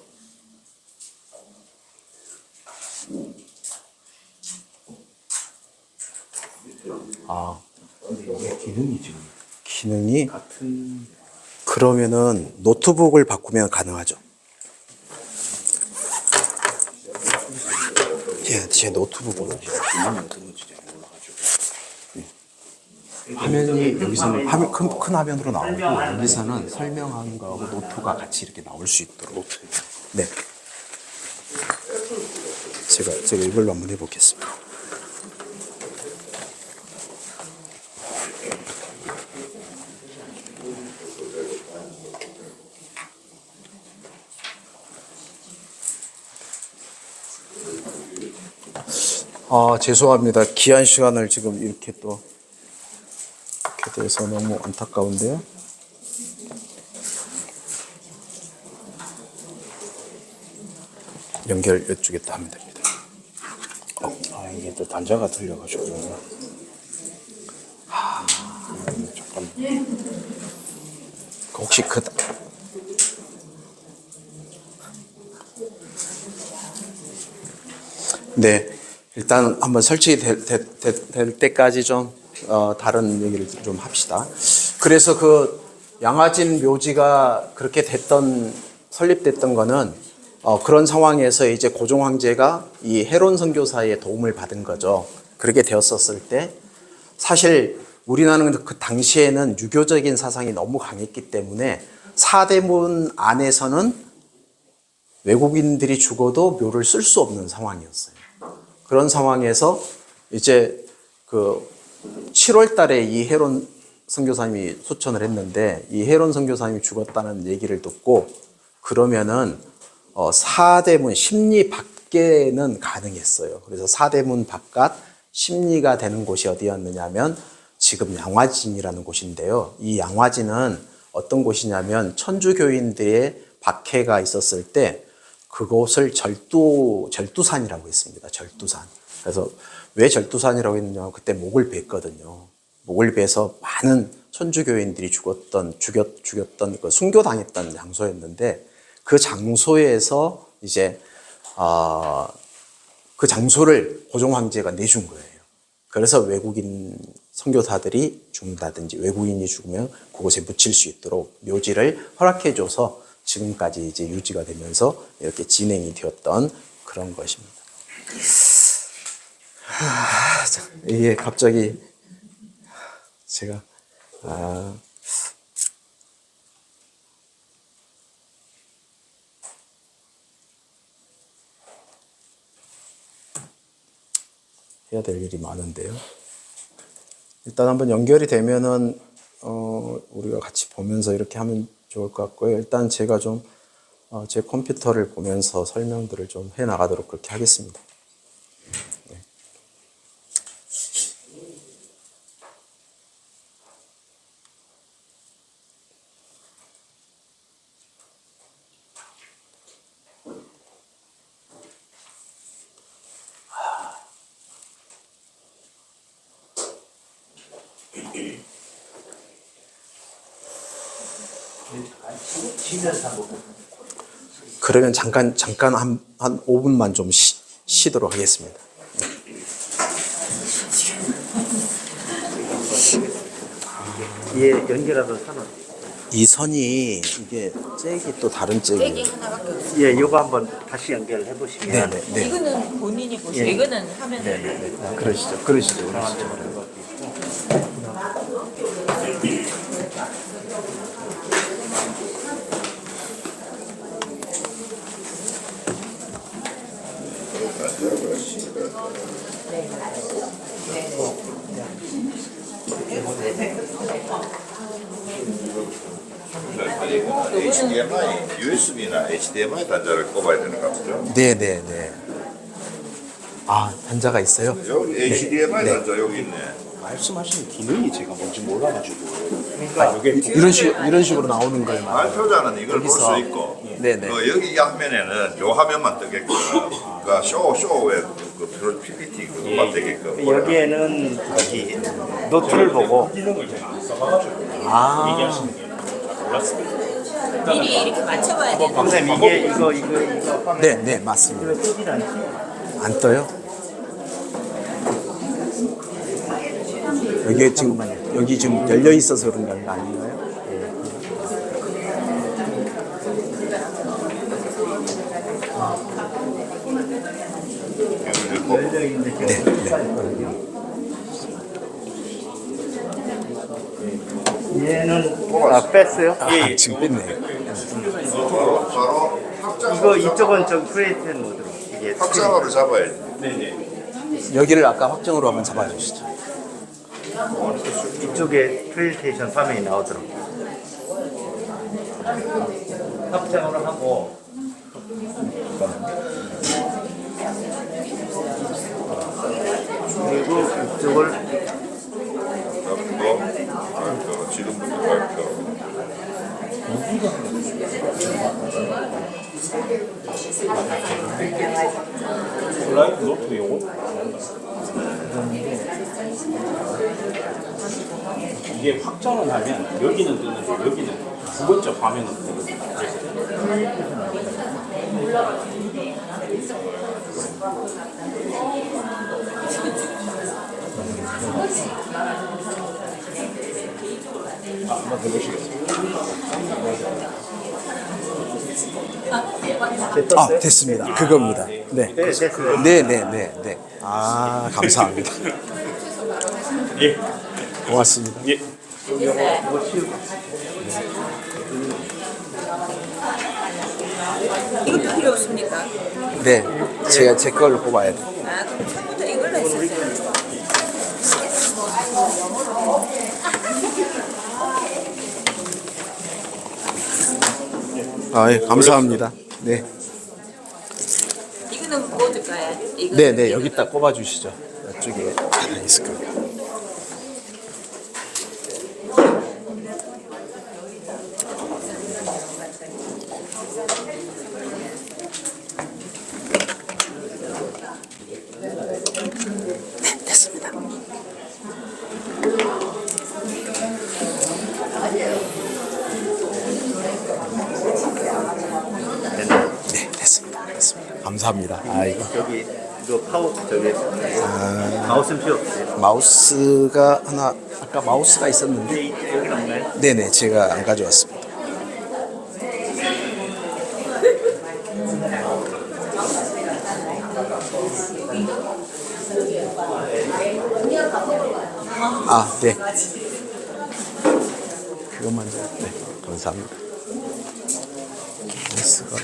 이게 기능이 지금 기능이 같은 그러면은 노트북을 바꾸면 가능하죠? 제 노트북으로 기능이 어떤지 잘 몰라가지고 화면이 여기서는 큰 화면으로 나오고 여기서는 설명하는 거하고 노트가 같이 이렇게 나올 수 있도록 네. 제가 이걸로 한번 해보겠습니다. 죄송합니다. 귀한 시간을 지금 이렇게 돼서 너무 안타까운데요. 연결 이쪽에 또 하면 됩니다. 이게 또 단자가 틀려가지고 잠깐 혹시 네, 일단 한번 설치될 때까지 좀 다른 얘기를 좀 합시다. 그래서 양화진 묘지가 그렇게 설립됐던 거는 그런 상황에서 이제 고종 황제가 이 헤론 선교사의 도움을 받은 거죠. 그렇게 되었었을 때 사실 우리나라는 그 당시에는 유교적인 사상이 너무 강했기 때문에 사대문 안에서는 외국인들이 죽어도 묘를 쓸 수 없는 상황이었어요. 그런 상황에서 이제 그 7월 달에 이혜론 선교사님이 소천을 했는데 이혜론 선교사님이 죽었다는 얘기를 듣고 그러면은 사대문 심리 밖에는 가능했어요. 그래서 사대문 바깥 심리가 되는 곳이 어디였느냐면 지금 양화진이라는 곳인데요. 이 양화진은 어떤 곳이냐면 천주교인들의 박해가 있었을 때 그곳을 절두산이라고 했습니다. 절두산. 그래서 왜 절두산이라고 했느냐면 그때 목을 뱄거든요. 목을 베서 많은 천주교인들이 죽었던 그 순교당했던 장소였는데 그 장소에서 이제 그 장소를 고종 황제가 내준 거예요. 그래서 외국인 선교사들이 죽는다든지 외국인이 죽으면 그곳에 묻힐 수 있도록 묘지를 허락해줘서 지금까지 이제 유지가 되면서 이렇게 진행이 되었던 그런 것입니다. 이게 갑자기 제가 해야 될 일이 많은데요. 일단 한번 연결이 되면은 우리가 같이 보면서 이렇게 하면 좋을 것 같고요. 일단 제가 좀 제 컴퓨터를 보면서 설명들을 좀 해 나가도록 그렇게 하겠습니다. 네. 쉬면서 한번 그러면 잠깐 한 5분만 좀 쉬도록 하겠습니다. 예, 연결하던 선은. 이 선이 이게 잭이 또 다른 잭이에요. 잭이 하나밖에 없어요. 예, 이거 한번 다시 연결해 보시면. 네네. 이거는 본인이 보세요. 예. 이거는 화면을. 그러시죠. HDMI, USB나 HDMI 단자를 꼽아야 되는 것 같죠? 네네네. 아, 단자가 있어요? 여기 HDMI 단자 여기 있네. 말씀하시는 기능이 제가 뭔지 몰라가지고. 그러니까 이게 이런 식으로 나오는 거예요. 발표자는 이걸 볼 수 여기서. 있고, 네네. 여기 화면에는 요 화면만 뜨게끔, 그러니까 쇼에 그 PPT 그것만 되게끔. 여기에는 저기 노트를 보고 아, 얘기하시는 게 잘 몰랐습니다. 미리 이렇게 맞춰봐야 되는. 선생님 이거 화면 네, 맞습니다. 뜨질 않지? 안 떠요? 여기 지금 열려 있어서 그런 거 아닌가요? 열려 있는데 얘는 뺐어요? 아, 지금 뺐네요. 바로 확장, 이거 이쪽은 저 크리에이트 모드로 이게 확장으로 잡아야지. 여기를 아까 확정으로 한번 잡아주시죠. 이쪽에 프레젠테이션 화면이 나오도록 확장으로 하고 그리고 이쪽을 발표, 지금부터 발표. 슬라이드 노트 요거? 이게 확장을 하면 여기는 뜨는데 여기는 두 번째 화면은 뜨거든요. 한번 해보시겠습니다. 아, 됐습니다. 그겁니다. 네. 됐어요. 네. 아, 감사합니다. 예. 고맙습니다. 예. 이것도 필요 없습니까? 네, 제가 제 걸 뽑아야 돼. 아, 아, 그럼 처음부터 이걸로 했었어요. 아, 예, 감사합니다. 네. 이거는 뭐 줄까요? 네, 네, 여기다 꼽아 주시죠. 이쪽에 하나 있을 거예요. 네, 됐습니다. 네, 됐습니다. 됐습니다. 감사합니다. 아이고. 저기 이거 파워 저기 마우스는 필요 없어요. 마우스가 하나 아까 마우스가 있었는데 근데 여기는 없나요? 네네 제가 안 가져왔습니다. 아, 네. 그것만 좀, 네, 감사합니다. 마우스가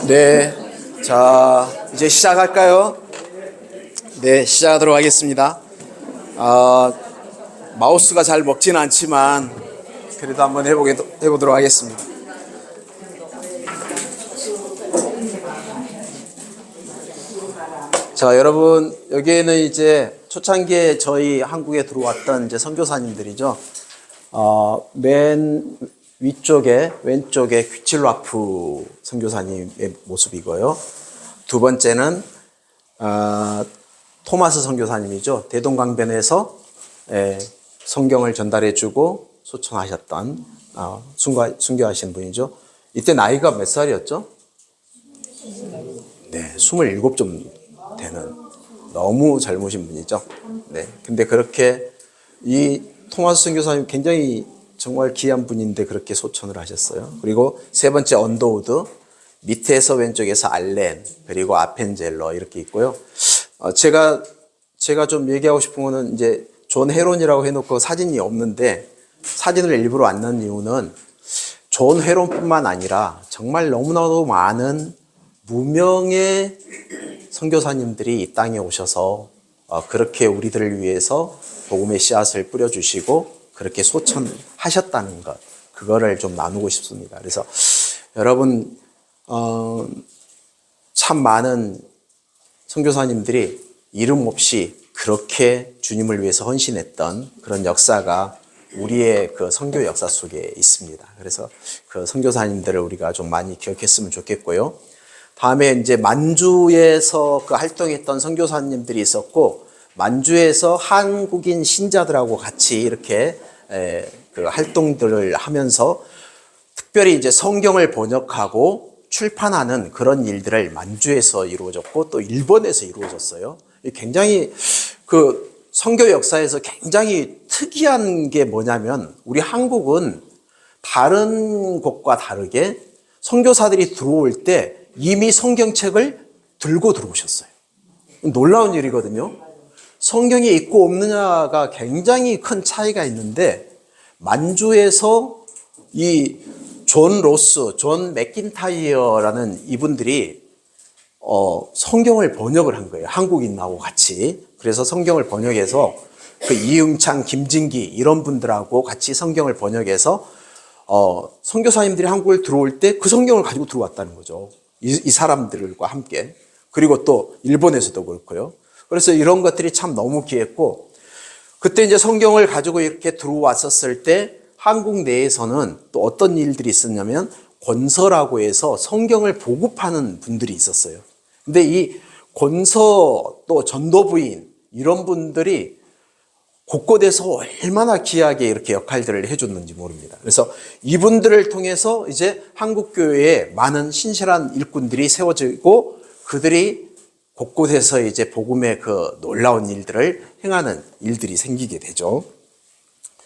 네, 자 이제 시작할까요? 네, 시작하도록 하겠습니다. 마우스가 잘 먹지는 않지만 그래도 한번 해보도록 하겠습니다. 자, 여러분 여기에는 이제 초창기에 저희 한국에 들어왔던 이제 선교사님들이죠. 맨 위쪽에 왼쪽에 퀴칠라프 선교사님의 모습이고요. 두 번째는 토마스 선교사님이죠. 대동강변에서 성경을 전달해주고 소천하셨던 순교하신 분이죠. 이때 나이가 몇 살이었죠? 네, 27좀 되는 너무 젊으신 분이죠. 네, 근데 그렇게 이 토마스 선교사님 굉장히 정말 귀한 분인데 그렇게 소천을 하셨어요. 그리고 세 번째 언더우드, 밑에서 왼쪽에서 알렌, 그리고 아펜젤러 이렇게 있고요. 제가 좀 얘기하고 싶은 거는 이제 존 헤론이라고 해놓고 사진이 없는데 사진을 일부러 안 넣은 이유는 존 헤론뿐만 아니라 정말 너무나도 많은 무명의 선교사님들이 이 땅에 오셔서 그렇게 우리들을 위해서 복음의 씨앗을 뿌려주시고 그렇게 소천하셨다는 것, 그거를 좀 나누고 싶습니다. 그래서 여러분 참 많은 선교사님들이 이름 없이 그렇게 주님을 위해서 헌신했던 그런 역사가 우리의 그 선교 역사 속에 있습니다. 그래서 그 선교사님들을 우리가 좀 많이 기억했으면 좋겠고요. 다음에 이제 만주에서 그 활동했던 선교사님들이 있었고, 만주에서 한국인 신자들하고 같이 이렇게 그 활동들을 하면서 특별히 이제 성경을 번역하고 출판하는 그런 일들을 만주에서 이루어졌고 또 일본에서 이루어졌어요. 굉장히 그 선교 역사에서 굉장히 특이한 게 뭐냐면, 우리 한국은 다른 곳과 다르게 선교사들이 들어올 때 이미 성경책을 들고 들어오셨어요. 놀라운 일이거든요. 성경이 있고 없느냐가 굉장히 큰 차이가 있는데, 만주에서 이 존 로스, 존 맥킨타이어라는 이분들이 성경을 번역을 한 거예요. 한국인하고 같이. 그래서 성경을 번역해서 그 이응창, 김진기 이런 분들하고 같이 성경을 번역해서 선교사님들이 한국을 들어올 때 그 성경을 가지고 들어왔다는 거죠. 이 사람들과 함께. 그리고 또 일본에서도 그렇고요. 그래서 이런 것들이 참 너무 귀했고, 그때 이제 성경을 가지고 이렇게 들어왔었을 때 한국 내에서는 또 어떤 일들이 있었냐면, 권서라고 해서 성경을 보급하는 분들이 있었어요. 근데 이 권서 또 전도부인 이런 분들이 곳곳에서 얼마나 귀하게 이렇게 역할들을 해줬는지 모릅니다. 그래서 이분들을 통해서 이제 한국교회에 많은 신실한 일꾼들이 세워지고, 그들이 곳곳에서 이제 복음의 그 놀라운 일들을 행하는 일들이 생기게 되죠.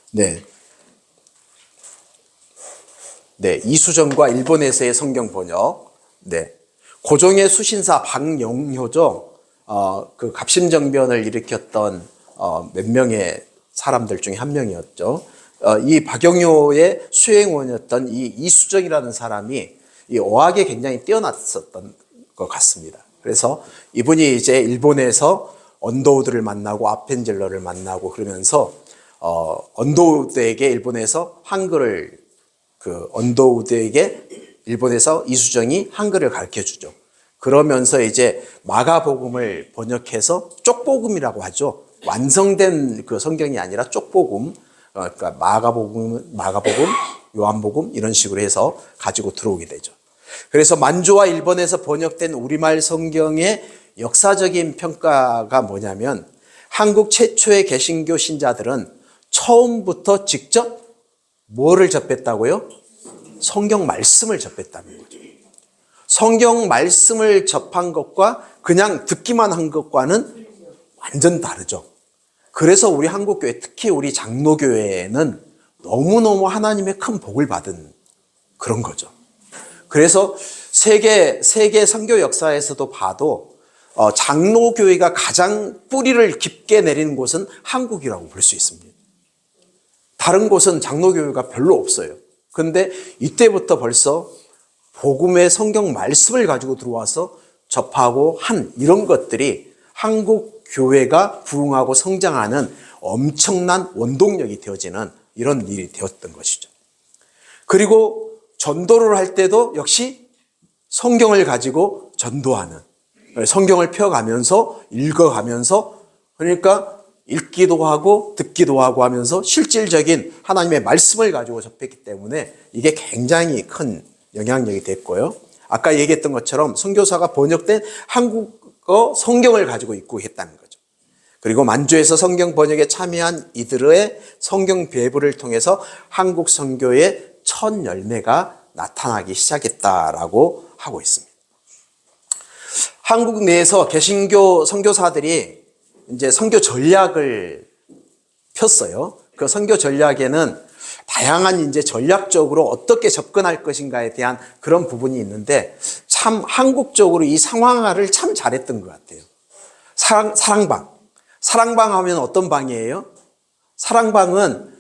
네. 네, 이수정과 일본에서의 성경 번역. 네. 고종의 수신사 박영효죠. 그 갑신정변을 일으켰던 몇 명의 사람들 중에 한 명이었죠. 이 박영효의 수행원이었던 이 이수정이라는 사람이 이 어학에 굉장히 뛰어났었던 것 같습니다. 그래서 이분이 이제 일본에서 언더우드를 만나고 아펜젤러를 만나고 그러면서 언더우드에게 일본에서 한글을 언더우드에게 일본에서 이수정이 한글을 가르쳐 주죠. 그러면서 이제 마가복음을 번역해서 쪽복음이라고 하죠. 완성된 그 성경이 아니라 쪽복음, 그러니까 마가복음, 요한복음 이런 식으로 해서 가지고 들어오게 되죠. 그래서 만주와 일본에서 번역된 우리말 성경의 역사적인 평가가 뭐냐면, 한국 최초의 개신교 신자들은 처음부터 직접 뭐를 접했다고요? 성경 말씀을 접했다는 거죠. 성경 말씀을 접한 것과 그냥 듣기만 한 것과는 완전 다르죠. 그래서 우리 한국교회, 특히 우리 장로교회는 너무너무 하나님의 큰 복을 받은 그런 거죠. 그래서 세계 선교 역사에서도 봐도 장로교회가 가장 뿌리를 깊게 내리는 곳은 한국이라고 볼 수 있습니다. 다른 곳은 장로교회가 별로 없어요. 그런데 이때부터 벌써 복음의 성경 말씀을 가지고 들어와서 접하고 한 이런 것들이 한국 교회가 부흥하고 성장하는 엄청난 원동력이 되어지는 이런 일이 되었던 것이죠. 그리고 전도를 할 때도 역시 성경을 가지고 전도하는, 성경을 펴가면서 읽어가면서, 그러니까 읽기도 하고 듣기도 하고 하면서 실질적인 하나님의 말씀을 가지고 접했기 때문에 이게 굉장히 큰 영향력이 됐고요. 아까 얘기했던 것처럼 선교사가 번역된 한국어 성경을 가지고 입국했다는 거죠. 그리고 만주에서 성경 번역에 참여한 이들의 성경 배부를 통해서 한국 선교의 첫 열매가 나타나기 시작했다라고 하고 있습니다. 한국 내에서 개신교 선교사들이 이제 선교 전략을 폈어요. 그 선교 전략에는 다양한 이제 전략적으로 어떻게 접근할 것인가에 대한 그런 부분이 있는데, 참 한국적으로 이 상황화를 참 잘했던 것 같아요. 사랑방 하면 어떤 방이에요? 사랑방은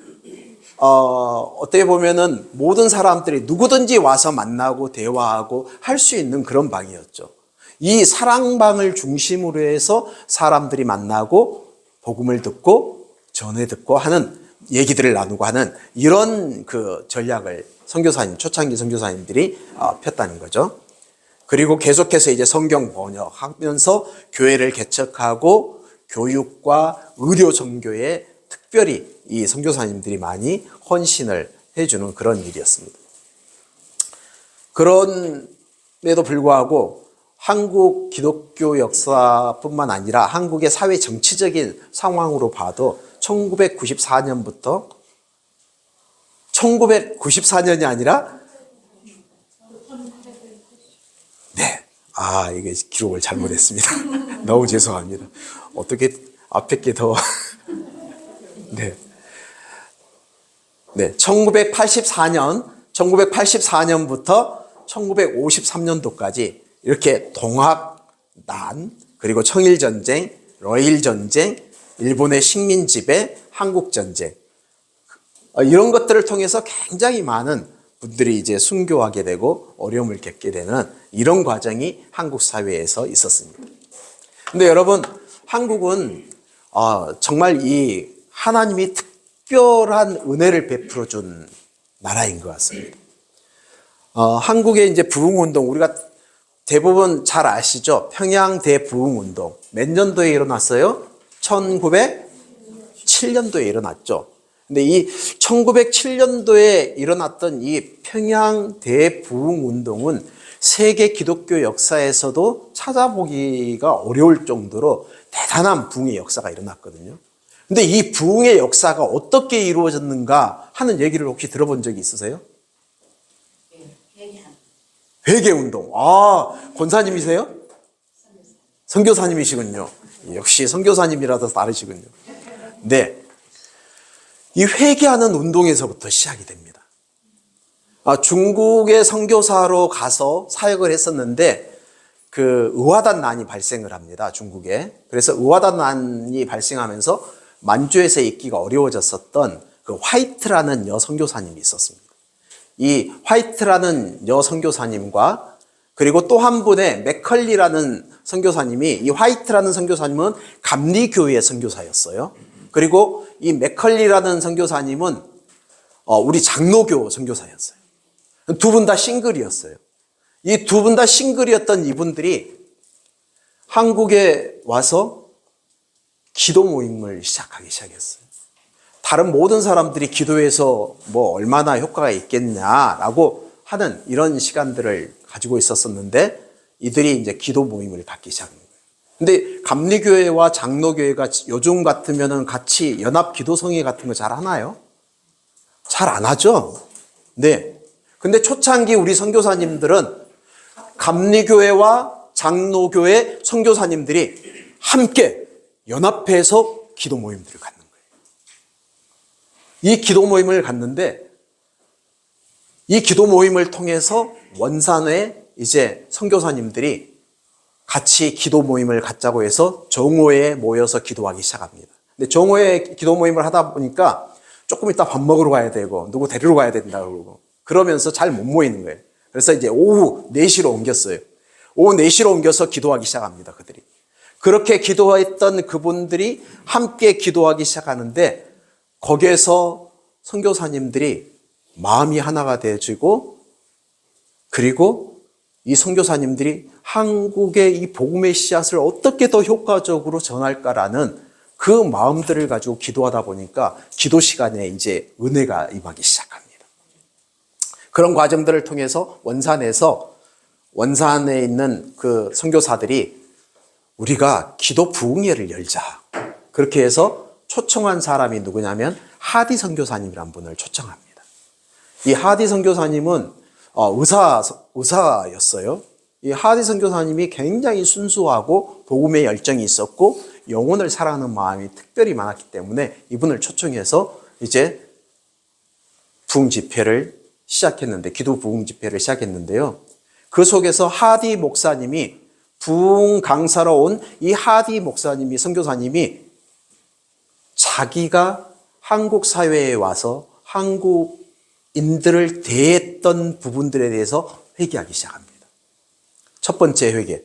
어떻게 보면은 모든 사람들이 누구든지 와서 만나고 대화하고 할 수 있는 그런 방이었죠. 이 사랑방을 중심으로 해서 사람들이 만나고 복음을 듣고 전해 듣고 하는, 얘기들을 나누고 하는 이런 그 전략을 초창기 선교사님들이 폈다는 거죠. 그리고 계속해서 이제 성경 번역하면서 교회를 개척하고 교육과 의료 종교에 특별히 이 선교사님들이 많이 헌신을 해주는 그런 일이었습니다. 그럼에도 불구하고 한국 기독교 역사뿐만 아니라 한국의 사회 정치적인 상황으로 봐도 1994년부터 1994년이 아니라 네. 이게 기록을 잘못했습니다. 너무 죄송합니다. 어떻게 앞에 게 더 네. 네. 1984년부터 1953년도까지 이렇게 동학난, 그리고 청일전쟁, 러일전쟁, 일본의 식민지배, 한국전쟁, 이런 것들을 통해서 굉장히 많은 분들이 이제 순교하게 되고 어려움을 겪게 되는 이런 과정이 한국 사회에서 있었습니다. 근데 여러분, 한국은 정말 이 하나님이 특별한 은혜를 베풀어 준 나라인 것 같습니다. 한국의 이제 부흥운동, 우리가 대부분 잘 아시죠? 평양 대부흥운동. 몇 년도에 일어났어요? 1907년도에 일어났죠. 근데 이 1907년도에 일어났던 이 평양 대부흥운동은 세계 기독교 역사에서도 찾아보기가 어려울 정도로 대단한 부흥의 역사가 일어났거든요. 근데 이 부흥의 역사가 어떻게 이루어졌는가 하는 얘기를 혹시 들어본 적이 있으세요? 회개운동. 권사님이세요? 선교사님이시군요. 역시 선교사님이라도 다르시군요. 네. 이 회개하는 운동에서부터 시작이 됩니다. 중국의 선교사로 가서 사역을 했었는데 그 의화단난이 발생을 합니다. 중국에. 그래서 의화단난이 발생하면서 만주에서 있기가 어려워졌었던 그 화이트라는 여선교사님이 있었습니다. 이 화이트라는 여선교사님과 그리고 또 한 분의 맥컬리라는 선교사님이, 이 화이트라는 선교사님은 감리교회의 선교사였어요. 그리고 이 맥컬리라는 선교사님은 우리 장로교 선교사였어요. 두 분 다 싱글이었어요. 이 두 분 다 싱글이었던 이분들이 한국에 와서 기도 모임을 시작하기 시작했어요. 다른 모든 사람들이 기도해서 뭐 얼마나 효과가 있겠냐라고 하는 이런 시간들을 가지고 있었었는데 이들이 이제 기도 모임을 갖기 시작합니다. 근데 감리교회와 장로교회가 요즘 같으면은 같이 연합 기도성회 같은 거 잘 하나요? 잘 안 하죠? 네. 근데 초창기 우리 선교사님들은 감리교회와 장로교회 선교사님들이 함께 연합해서 기도 모임들을 갖는 거예요. 이 기도 모임을 갖는데 이 기도 모임을 통해서 원산에 이제 선교사님들이 같이 기도 모임을 갖자고 해서 정오에 모여서 기도하기 시작합니다. 근데 정오에 기도 모임을 하다 보니까 조금 이따 밥 먹으러 가야 되고 누구 데리러 가야 된다고 그러고 그러면서 잘 못 모이는 거예요. 그래서 이제 오후 4시로 옮겼어요. 오후 4시로 옮겨서 기도하기 시작합니다. 그들이. 그렇게 기도했던 그분들이 함께 기도하기 시작하는데 거기에서 선교사님들이 마음이 하나가 되어지고 그리고 이 선교사님들이 한국의 이 복음의 씨앗을 어떻게 더 효과적으로 전할까라는 그 마음들을 가지고 기도하다 보니까 기도 시간에 이제 은혜가 임하기 시작합니다. 그런 과정들을 통해서 원산에 있는 그 선교사들이 우리가 기도 부흥회를 열자. 그렇게 해서 초청한 사람이 누구냐면 하디 선교사님이란 분을 초청합니다. 이 하디 선교사님은 의사였어요. 이 하디 선교사님이 굉장히 순수하고 복음의 열정이 있었고 영혼을 사랑하는 마음이 특별히 많았기 때문에 이분을 초청해서 이제 부흥 집회를 시작했는데 기도 부흥 집회를 시작했는데요. 그 속에서 하디 목사님이 부흥 강사로 온 이 하디 목사님이 선교사님이 자기가 한국 사회에 와서 한국인들을 대했던 부분들에 대해서 회개하기 시작합니다. 첫 번째 회개.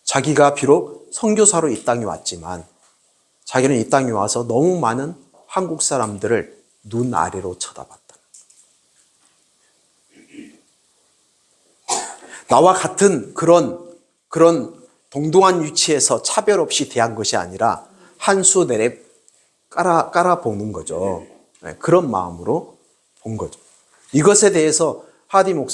자기가 비록 선교사로 이 땅에 왔지만 자기는 이 땅에 와서 너무 많은 한국 사람들을 눈 아래로 쳐다봤다. 나와 같은 그런 동등한 위치에서 차별 없이 대한 것이 아니라 한 수 내내 깔아보는 거죠. 네, 그런 마음으로 본 거죠. 이것에 대해서 하디 목사